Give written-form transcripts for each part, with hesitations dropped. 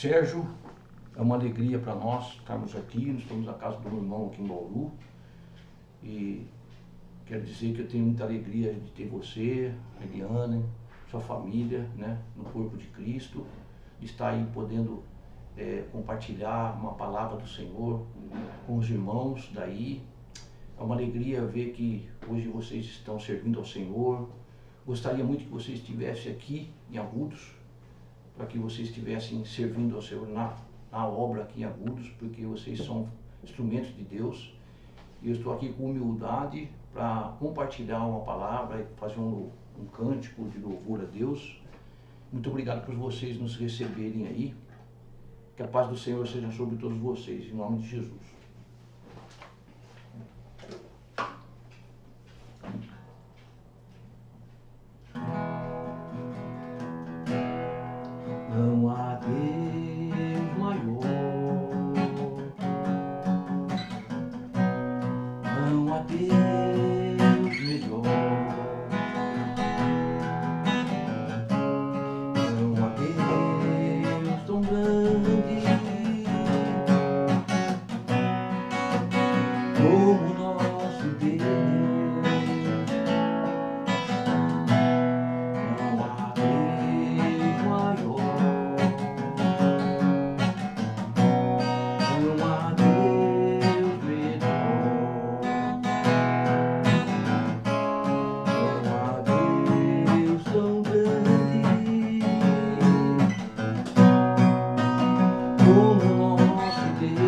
Sérgio, é uma alegria para nós estarmos aqui. Nós estamos na casa do meu irmão aqui em Bauru. E quero dizer que eu tenho muita alegria de ter você, a Eliane, sua família, né, no corpo de Cristo, de estar aí podendo compartilhar uma palavra do Senhor com os irmãos daí. É uma alegria ver que hoje vocês estão servindo ao Senhor. Gostaria muito que vocês estivessem aqui em Agudos, para que vocês estivessem servindo ao Senhor na obra aqui em Agudos, porque vocês são instrumentos de Deus. E eu estou aqui com humildade para compartilhar uma palavra e fazer um cântico de louvor a Deus. Muito obrigado por vocês nos receberem aí. Que a paz do Senhor seja sobre todos vocês, em nome de Jesus. Não há Deus maior, não há Deus melhor, não há Deus tão grande como nosso Deus. Não há Deus maior, não há Deus melhor, não há Deus tão grande como nosso Deus.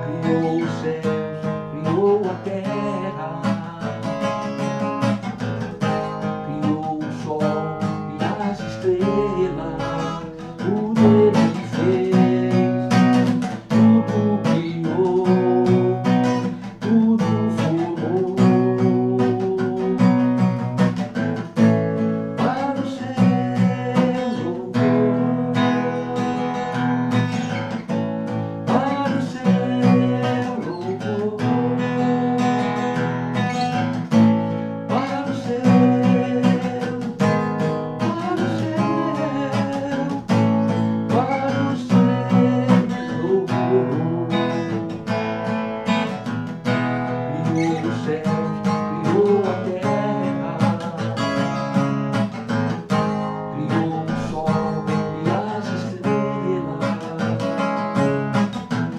Criou os céus, criou a terra, criou o sol e as estrelas, tudo Ele fez, tudo criou, tudo formou. Para o céu louvor, para o céu louvor, para o céu, para o céu, para o céu louvor. Criou os céus, criou a terra, criou o sol e as estrelas,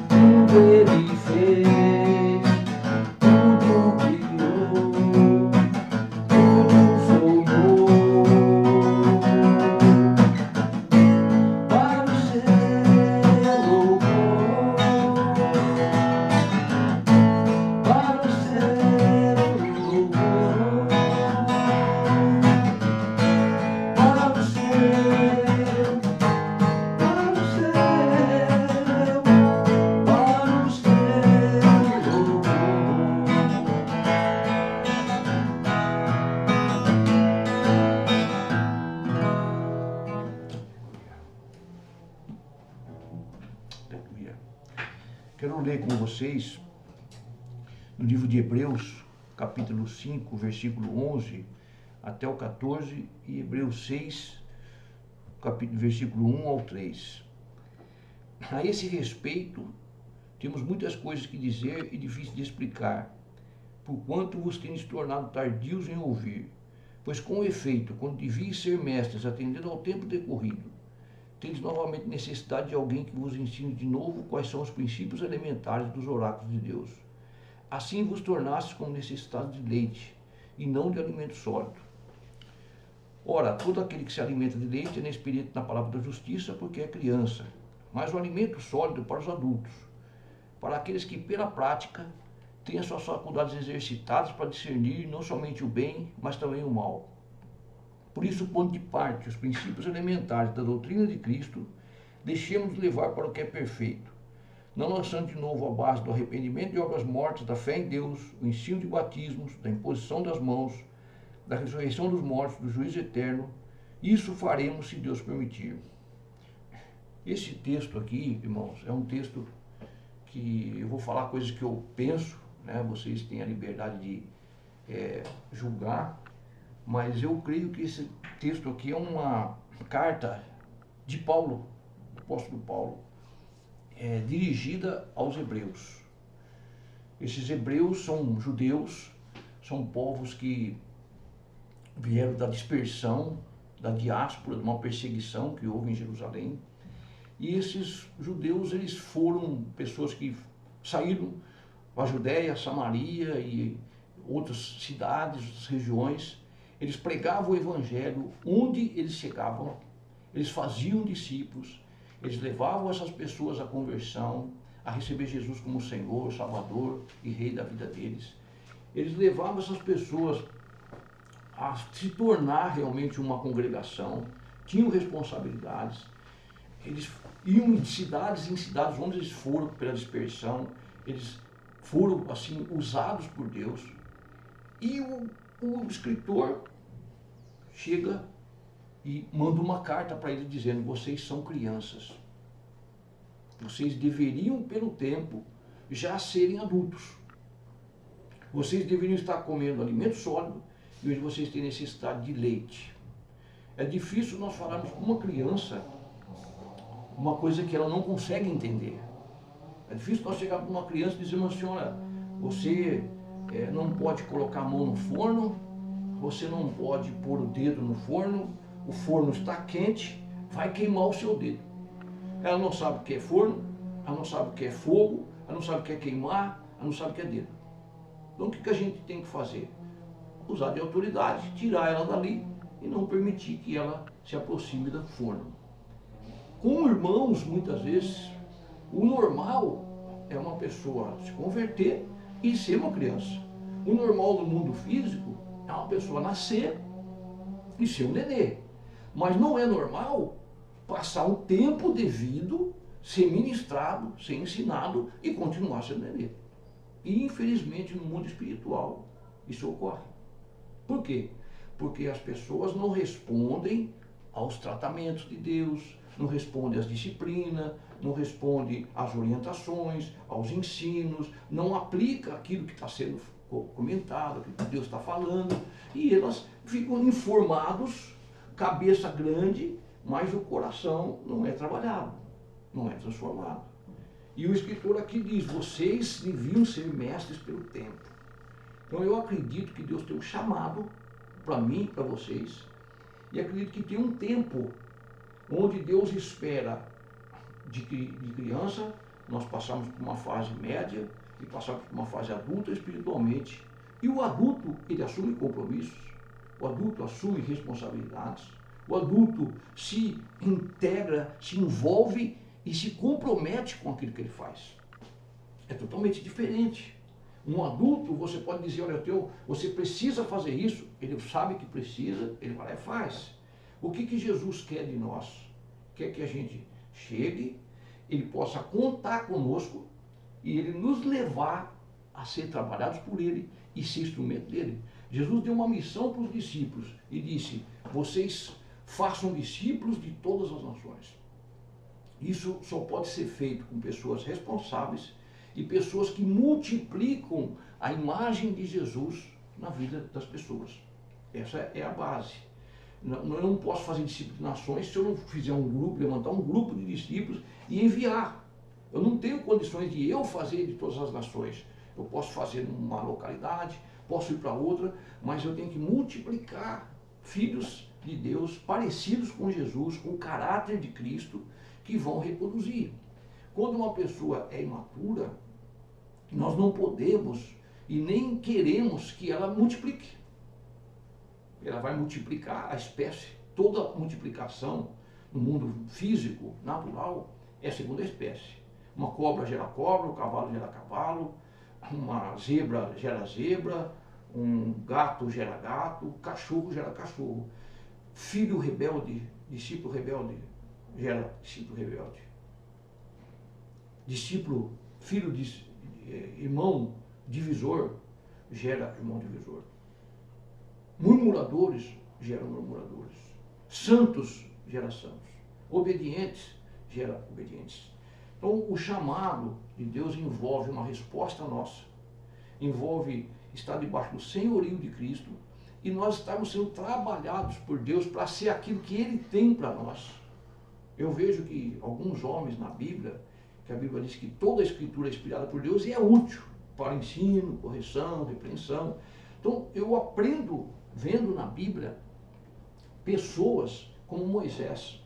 tudo Ele fez, tudo criou, tudo formou. Para o céu louvor, para o céu louvor, para o céu, para o céu, para o céu louvor. Aleluia. Quero ler com vocês no livro de Hebreus, capítulo 5, versículo 11 até o 14, e Hebreus 6, versículo 1 ao 3. A esse respeito, temos muitas coisas que dizer e difícil de explicar, porquanto vos tendes tornado tardios em ouvir. Pois com efeito, quando deviam ser mestres, atendendo ao tempo decorrido, tendes novamente necessidade de alguém que vos ensine de novo quais são os princípios elementares dos oráculos de Deus. Assim vos tornastes como necessitados de leite, e não de alimento sólido. Ora, todo aquele que se alimenta de leite é inexperiente na palavra da justiça, porque é criança. Mas o alimento sólido é para os adultos, para aqueles que pela prática têm as suas faculdades exercitadas para discernir não somente o bem, mas também o mal. Por isso, pondo de parte os princípios elementares da doutrina de Cristo, deixemos de levar para o que é perfeito, não lançando de novo a base do arrependimento de obras mortas, da fé em Deus, o ensino de batismos, da imposição das mãos, da ressurreição dos mortos, do juízo eterno. Isso faremos se Deus permitir. Esse texto aqui, irmãos, é um texto que eu vou falar coisas que eu penso, né? Vocês têm a liberdade de julgar, mas eu creio que esse texto aqui é uma carta de Paulo, do apóstolo Paulo, dirigida aos hebreus. Esses hebreus são judeus, são povos que vieram da dispersão, da diáspora, de uma perseguição que houve em Jerusalém. E esses judeus, eles foram pessoas que saíram para a Judéia, Samaria e outras cidades, outras regiões. Eles pregavam o evangelho onde eles chegavam, eles faziam discípulos, eles levavam essas pessoas à conversão, a receber Jesus como Senhor, Salvador e Rei da vida deles. Eles levavam essas pessoas a se tornar realmente uma congregação, tinham responsabilidades, eles iam de cidades em cidades onde eles foram pela dispersão, eles foram assim usados por Deus. E o escritor chega e manda uma carta para eles dizendo: vocês são crianças, vocês deveriam pelo tempo já serem adultos, vocês deveriam estar comendo alimento sólido e hoje vocês têm necessidade de leite. É difícil nós falarmos com uma criança uma coisa que ela não consegue entender. É difícil nós chegarmos para uma criança e dizermos: senhora, você não pode colocar a mão no forno, você não pode pôr o dedo no forno, o forno está quente, vai queimar o seu dedo. Ela não sabe o que é forno, ela não sabe o que é fogo, ela não sabe o que é queimar, ela não sabe o que é dedo. Então o que a gente tem que fazer? Usar de autoridade, tirar ela dali e não permitir que ela se aproxime do forno. Com irmãos, muitas vezes, o normal é uma pessoa se converter e ser uma criança. O normal do mundo físico é uma pessoa nascer e ser um nenê. Mas não é normal passar um tempo devido, ser ministrado, ser ensinado e continuar sendo nenê. E infelizmente no mundo espiritual isso ocorre. Por quê? Porque as pessoas não respondem aos tratamentos de Deus, não respondem às disciplinas, não respondem às orientações, aos ensinos, não aplica aquilo que está sendo comentado, aquilo que Deus está falando, e elas ficam informados, cabeça grande, mas o coração não é trabalhado, não é transformado. E o escritor aqui diz: vocês deviam ser mestres pelo tempo. Então eu acredito que Deus tem um chamado para mim e para vocês, e acredito que tem um tempo onde Deus espera de criança, nós passamos por uma fase média e passamos por uma fase adulta espiritualmente. E o adulto, ele assume compromissos, o adulto assume responsabilidades, o adulto se integra, se envolve e se compromete com aquilo que ele faz. É totalmente diferente. Um adulto, você pode dizer: olha, você precisa fazer isso, ele sabe que precisa, ele vai lá e faz. O que Jesus quer de nós? Quer que a gente chegue, ele possa contar conosco e ele nos levar a ser trabalhados por ele e ser instrumento dele. Jesus deu uma missão para os discípulos e disse: vocês façam discípulos de todas as nações. Isso só pode ser feito com pessoas responsáveis e pessoas que multiplicam a imagem de Jesus na vida das pessoas. Essa é a base. Eu não posso fazer discípulos de nações se eu não fizer um grupo, levantar um grupo de discípulos e enviar. Eu não tenho condições de eu fazer de todas as nações. Eu posso fazer numa localidade, posso ir para outra, mas eu tenho que multiplicar filhos de Deus parecidos com Jesus, com o caráter de Cristo, que vão reproduzir. Quando uma pessoa é imatura, nós não podemos e nem queremos que ela multiplique. Ela vai multiplicar a espécie. Toda multiplicação no mundo físico, natural, é segundo a espécie. Uma cobra gera cobra, um cavalo gera cavalo, uma zebra gera zebra, um gato gera gato, cachorro gera cachorro. Filho rebelde, discípulo rebelde, gera discípulo rebelde. Discípulo, filho de irmão divisor, gera irmão divisor. Murmuradores geram murmuradores. Santos gera santos. Obedientes gera obedientes. Então o chamado de Deus envolve uma resposta nossa, envolve estar debaixo do senhorio de Cristo e nós estamos sendo trabalhados por Deus para ser aquilo que Ele tem para nós. Eu vejo que alguns homens na Bíblia, que a Bíblia diz que toda a Escritura é inspirada por Deus e é útil para ensino, correção, repreensão. Então eu aprendo vendo na Bíblia pessoas como Moisés.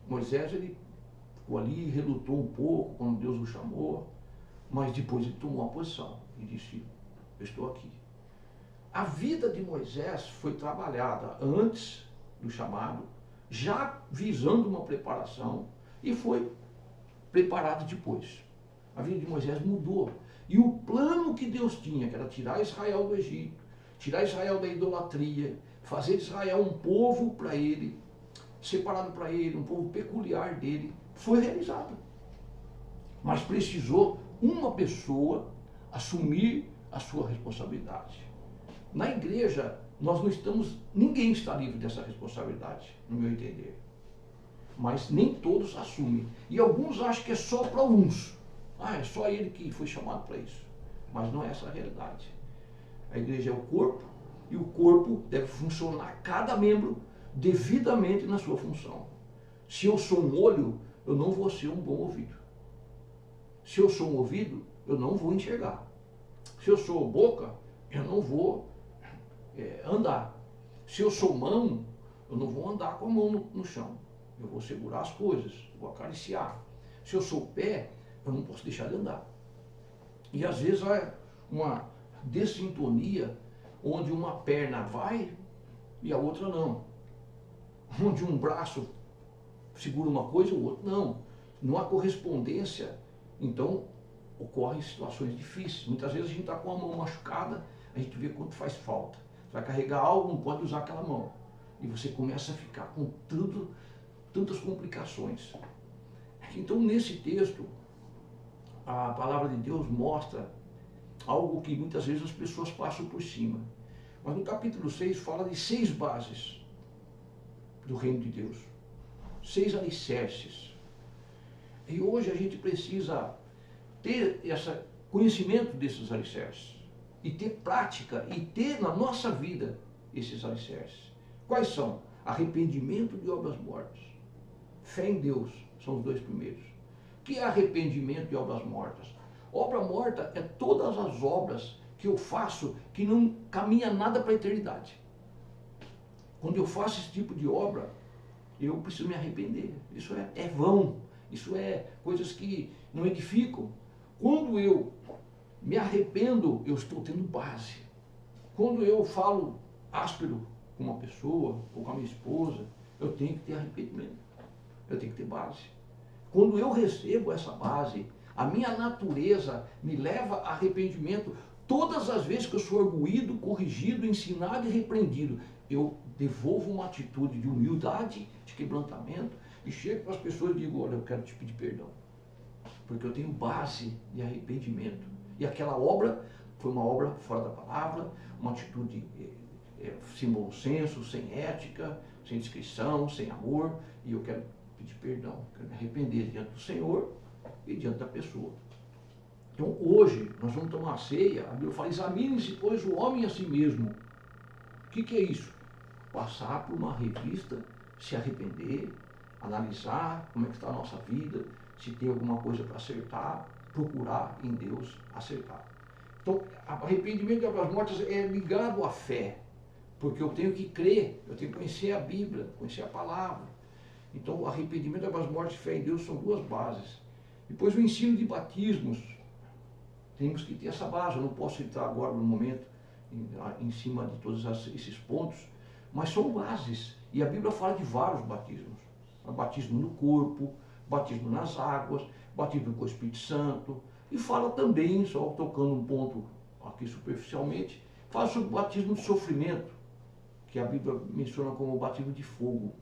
Moisés, ele ficou ali, relutou um pouco quando Deus o chamou, mas depois ele tomou uma posição e disse, eu estou aqui. A vida de Moisés foi trabalhada antes do chamado, já visando uma preparação, e foi preparada depois. A vida de Moisés mudou. E o plano que Deus tinha, que era tirar Israel do Egito, tirar Israel da idolatria, fazer Israel um povo para ele, separado para ele, um povo peculiar dele, foi realizado. Mas precisou uma pessoa assumir a sua responsabilidade. Na igreja, nós não estamos, ninguém está livre dessa responsabilidade, no meu entender. Mas nem todos assumem. E alguns acham que é só para uns. É só ele que foi chamado para isso. Mas não é essa a realidade. A igreja é o corpo, e o corpo deve funcionar, cada membro, devidamente na sua função. Se eu sou um olho, eu não vou ser um bom ouvido. Se eu sou um ouvido, eu não vou enxergar. Se eu sou boca, eu não vou andar. Se eu sou mão, eu não vou andar com a mão no chão. Eu vou segurar as coisas, vou acariciar. Se eu sou pé, eu não posso deixar de andar. E às vezes há uma dessintonia onde uma perna vai e a outra não. Onde um braço segura uma coisa e o outro não. Não há correspondência, então ocorrem situações difíceis. Muitas vezes a gente está com a mão machucada, a gente vê quanto faz falta. Você vai carregar algo, não pode usar aquela mão. E você começa a ficar com tantas complicações. Então, nesse texto, a palavra de Deus mostra algo que muitas vezes as pessoas passam por cima. Mas no capítulo 6 fala de 6 bases do reino de Deus. 6 alicerces. E hoje a gente precisa ter esse conhecimento desses alicerces. E ter prática, e ter na nossa vida esses alicerces. Quais são? Arrependimento de obras mortas. Fé em Deus, são os 2 primeiros. O que é arrependimento de obras mortas? Obra morta é todas as obras que eu faço que não caminha nada para a eternidade. Quando eu faço esse tipo de obra, eu preciso me arrepender. Isso é vão. Isso é coisas que não edificam. Quando eu me arrependo, eu estou tendo base. Quando eu falo áspero com uma pessoa ou com a minha esposa, eu tenho que ter arrependimento. Eu tenho que ter base. Quando eu recebo essa base, a minha natureza me leva a arrependimento. Todas as vezes que eu sou arguído, corrigido, ensinado e repreendido, eu devolvo uma atitude de humildade, de quebrantamento, e chego para as pessoas e digo, olha, eu quero te pedir perdão. Porque eu tenho base de arrependimento. E aquela obra foi uma obra fora da palavra, uma atitude sem bom senso, sem ética, sem discrição, sem amor, e eu quero pedir perdão, quero me arrepender diante do Senhor e diante da pessoa. Então hoje nós vamos tomar a ceia, a Bíblia fala, examine-se, pois, o homem a si mesmo. O que é isso? Passar por uma revista, se arrepender, analisar como é que está a nossa vida, se tem alguma coisa para acertar, procurar em Deus acertar. Então, arrependimento de obras mortas é ligado à fé, porque eu tenho que crer, eu tenho que conhecer a Bíblia, conhecer a palavra. Então, arrependimento de obras mortas e fé em Deus são 2 bases. Depois, o ensino de batismos. Temos que ter essa base. Eu não posso entrar agora no momento em cima de todos esses pontos, mas são bases. E a Bíblia fala de vários batismos. O batismo no corpo, batismo nas águas, batismo com o Espírito Santo. E fala também, só tocando um ponto aqui superficialmente, fala sobre o batismo de sofrimento, que a Bíblia menciona como o batismo de fogo.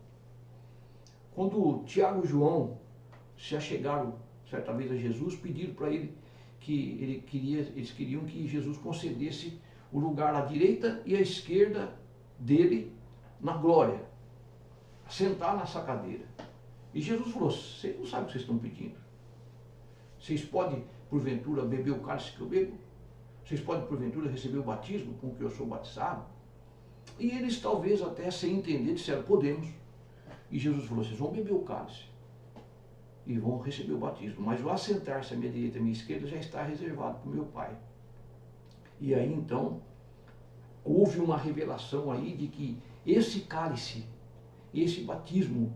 Quando Tiago e João se achegaram certa vez a Jesus, pediram para ele que eles queriam que Jesus concedesse o lugar à direita e à esquerda dele na glória, sentar nessa cadeira. E Jesus falou, vocês não sabem o que vocês estão pedindo. Vocês podem, porventura, beber o cálice que eu bebo? Vocês podem, porventura, receber o batismo com que eu sou batizado? E eles, talvez, até sem entender, disseram, podemos. E Jesus falou, vocês vão beber o cálice e vão receber o batismo. Mas o assentar-se à minha direita e à minha esquerda já está reservado para o meu Pai. E aí, então, houve uma revelação aí de que esse cálice, esse batismo,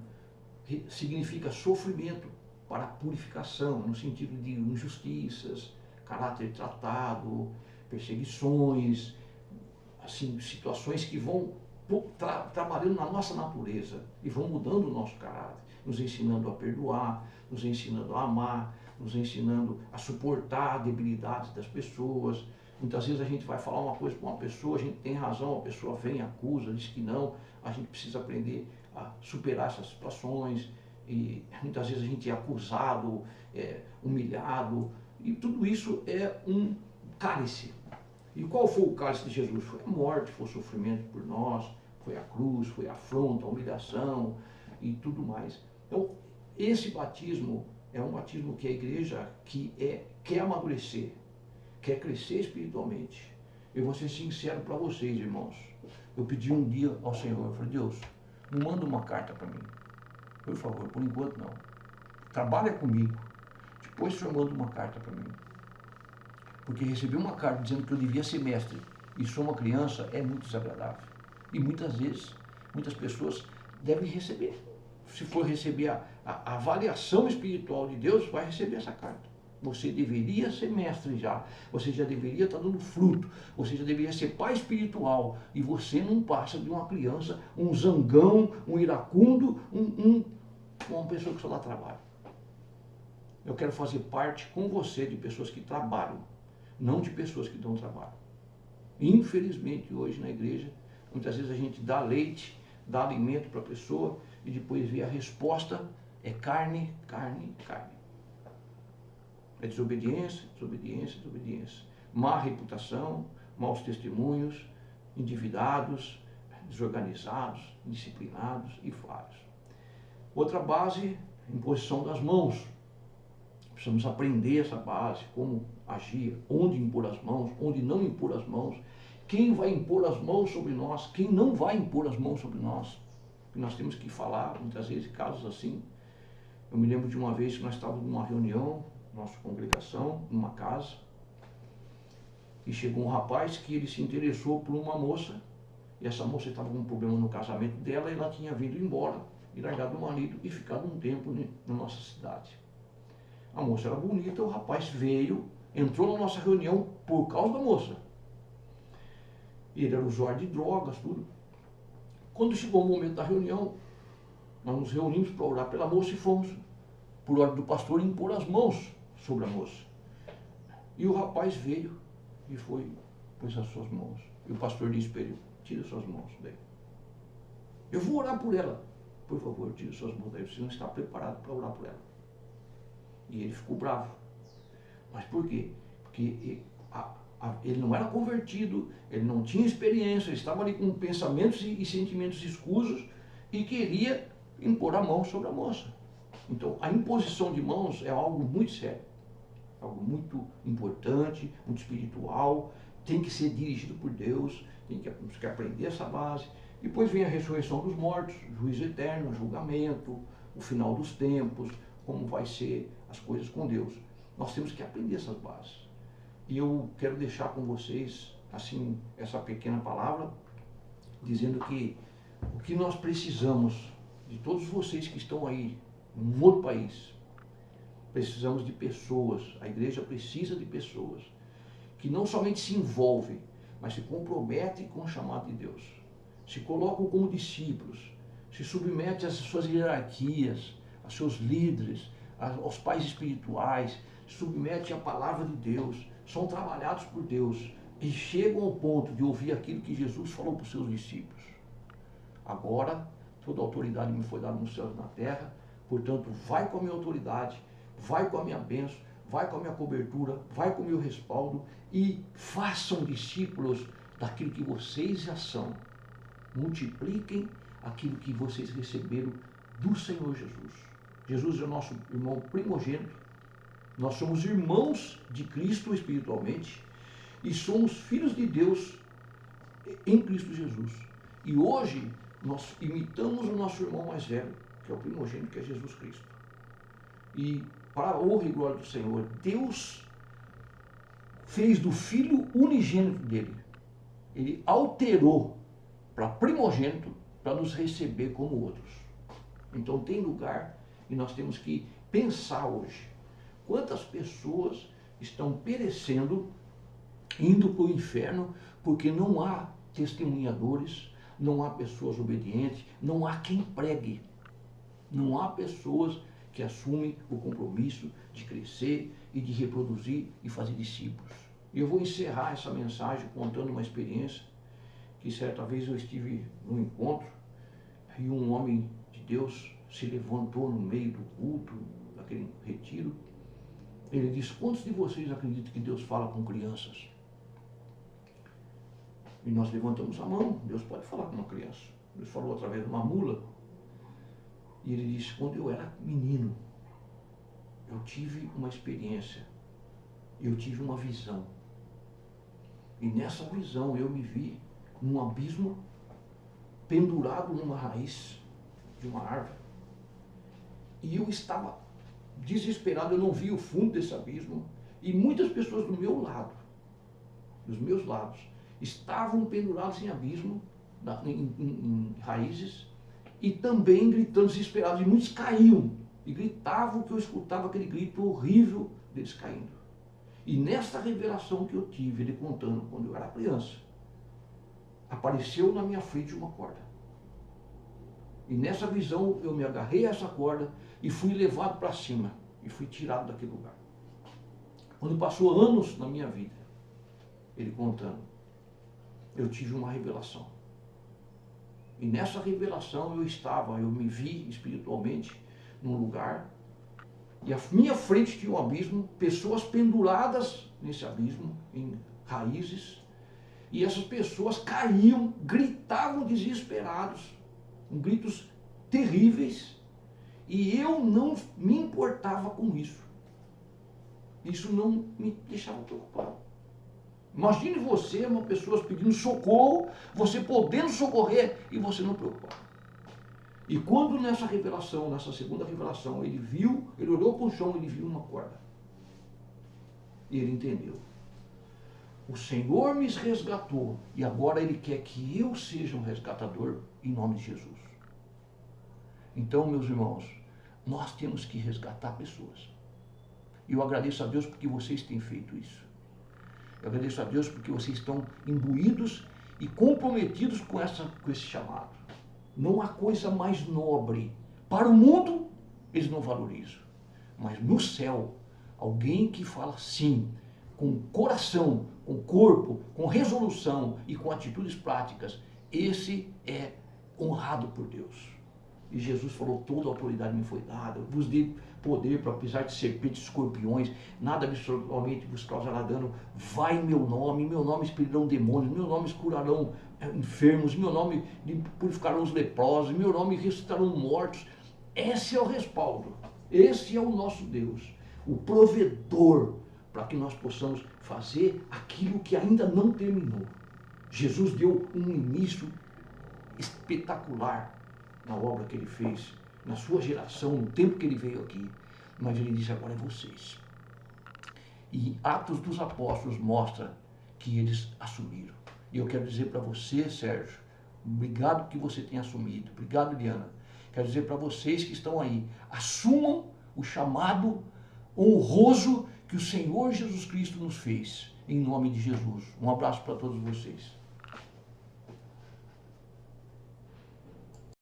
significa sofrimento para purificação, no sentido de injustiças, caráter tratado, perseguições, assim, situações que vão trabalhando na nossa natureza e vão mudando o nosso caráter, nos ensinando a perdoar, nos ensinando a amar, nos ensinando a suportar a debilidade das pessoas. Muitas vezes a gente vai falar uma coisa para uma pessoa, a gente tem razão, a pessoa vem, acusa, diz que não, a gente precisa aprender a superar essas situações, e muitas vezes a gente é acusado, humilhado, e tudo isso é um cálice. E qual foi o cálice de Jesus? Foi a morte, foi o sofrimento por nós, foi a cruz, foi a afronta, a humilhação e tudo mais. Então, esse batismo é um batismo que a igreja quer amadurecer, quer crescer espiritualmente. Eu vou ser sincero para vocês, irmãos. Eu pedi um dia ao Senhor, eu falei, Deus, não manda uma carta para mim. Por favor, por enquanto não. Trabalha comigo. Depois o Senhor manda uma carta para mim. Porque receber uma carta dizendo que eu devia ser mestre e sou uma criança é muito desagradável. E muitas vezes, muitas pessoas devem receber. Se for receber a avaliação espiritual de Deus, vai receber essa carta. Você deveria ser mestre já. Você já deveria estar dando fruto. Você já deveria ser pai espiritual. E você não passa de uma criança, um zangão, um iracundo, uma pessoa que só dá trabalho. Eu quero fazer parte com você de pessoas que trabalham, não de pessoas que dão trabalho. Infelizmente, hoje na igreja, muitas vezes a gente dá leite, dá alimento para a pessoa e depois vê a resposta é carne, carne, carne. É desobediência, desobediência, desobediência. Má reputação, maus testemunhos, endividados, desorganizados, indisciplinados e falhos. Outra base, imposição das mãos. Precisamos aprender essa base, como agir, onde impor as mãos, onde não impor as mãos, quem vai impor as mãos sobre nós, quem não vai impor as mãos sobre nós. E nós temos que falar, muitas vezes, casos assim. Eu me lembro de uma vez que nós estávamos numa reunião, nossa congregação, numa casa, e chegou um rapaz que ele se interessou por uma moça, e essa moça estava com um problema no casamento dela, e ela tinha vindo embora, e largado o marido, e ficado um tempo na nossa cidade. A moça era bonita, o rapaz veio, entrou na nossa reunião por causa da moça. Ele era usuário de drogas, tudo. Quando chegou o momento da reunião, nós nos reunimos para orar pela moça e fomos, por ordem do pastor, impor as mãos sobre a moça. E o rapaz veio e pôs as suas mãos. E o pastor disse para ele, tira suas mãos daí. Eu vou orar por ela. Por favor, tira suas mãos daí, você não está preparado para orar por ela. E ele ficou bravo. Mas por quê? Porque ele não era convertido, ele não tinha experiência, ele estava ali com pensamentos e sentimentos escusos e queria impor a mão sobre a moça. Então, a imposição de mãos é algo muito sério, algo muito importante, muito espiritual, tem que ser dirigido por Deus, temos que aprender essa base. Depois vem a ressurreição dos mortos, juízo eterno, julgamento, o final dos tempos, como vai ser as coisas com Deus. Nós temos que aprender essas bases. E eu quero deixar com vocês, assim, essa pequena palavra, dizendo que o que nós precisamos, de todos vocês que estão aí, num outro país, precisamos de pessoas, a igreja precisa de pessoas, que não somente se envolvem, mas se comprometem com o chamado de Deus, se colocam como discípulos, se submetem às suas hierarquias, aos seus líderes, aos pais espirituais, submetem à palavra de Deus, são trabalhados por Deus e chegam ao ponto de ouvir aquilo que Jesus falou para os seus discípulos. Agora, toda a autoridade me foi dada nos céus e na terra, portanto, vai com a minha autoridade, vai com a minha bênção, vai com a minha cobertura, vai com o meu respaldo e façam discípulos daquilo que vocês já são. Multipliquem aquilo que vocês receberam do Senhor Jesus. Jesus é o nosso irmão primogênito. Nós somos irmãos de Cristo espiritualmente. e somos filhos de Deus em Cristo Jesus. E hoje nós imitamos o nosso irmão mais velho, que é o primogênito, que é Jesus Cristo. E para a honra e glória do Senhor, Deus fez do Filho unigênito dele. Ele alterou para primogênito para nos receber como outros. Então tem lugar e nós temos que pensar hoje. Quantas pessoas estão perecendo, indo para o inferno, porque não há testemunhadores, não há pessoas obedientes, não há quem pregue. Não há pessoas que assumem o compromisso de crescer e de reproduzir e fazer discípulos. E eu vou encerrar essa mensagem contando uma experiência que certa vez eu estive num encontro e um homem de Deus se levantou no meio do culto, daquele retiro. Ele disse: quantos de vocês acreditam que Deus fala com crianças? E nós levantamos a mão. Deus pode falar com uma criança. Deus falou através de uma mula. E ele disse: quando eu era menino, eu tive uma experiência, eu tive uma visão. E nessa visão eu me vi num abismo, pendurado numa raiz de uma árvore. E eu estava desesperado, eu não via o fundo desse abismo. E muitas pessoas do meu lado, dos meus lados, estavam pendurados em abismo, em raízes, e também gritando desesperados. E muitos caíam e gritavam, que eu escutava aquele grito horrível deles caindo. E nessa revelação que eu tive, ele contando, quando eu era criança, apareceu na minha frente uma corda. E nessa visão eu me agarrei a essa corda e fui levado para cima e fui tirado daquele lugar. Quando passou anos na minha vida, ele contando, eu tive uma revelação. E nessa revelação eu me vi espiritualmente num lugar, e à minha frente tinha um abismo, pessoas penduradas nesse abismo, em raízes, e essas pessoas caíam, gritavam desesperados, com gritos terríveis, e eu não me importava com isso. Isso não me deixava preocupado. Imagine você, uma pessoa pedindo socorro, você podendo socorrer e você não preocupado. E quando nessa revelação, nessa segunda revelação, ele olhou para o chão, ele viu uma corda. E ele entendeu. O Senhor me resgatou e agora Ele quer que eu seja um resgatador em nome de Jesus. Então, meus irmãos, nós temos que resgatar pessoas. E eu agradeço a Deus porque vocês têm feito isso. Eu agradeço a Deus porque vocês estão imbuídos e comprometidos com esse chamado. Não há coisa mais nobre. Para o mundo, eles não valorizam. Mas no céu, alguém que fala sim, com coração, com corpo, com resolução e com atitudes práticas, esse é honrado por Deus. E Jesus falou: toda a autoridade me foi dada, eu vos dei poder para pisar de serpentes e escorpiões, nada absolutamente vos causará dano. Vai em meu nome expelirão demônios, meu nome curarão enfermos, meu nome purificarão os leprosos, meu nome ressuscitarão mortos. Esse é o respaldo, esse é o nosso Deus, o provedor, para que nós possamos fazer aquilo que ainda não terminou. Jesus deu um início espetacular na obra que ele fez, na sua geração, no tempo que ele veio aqui. Mas ele disse: agora é vocês. E Atos dos Apóstolos mostra que eles assumiram. E eu quero dizer para você, Sérgio, obrigado que você tenha assumido. Obrigado, Liana. Quero dizer para vocês que estão aí, assumam o chamado honroso que o Senhor Jesus Cristo nos fez. Em nome de Jesus. Um abraço para todos vocês.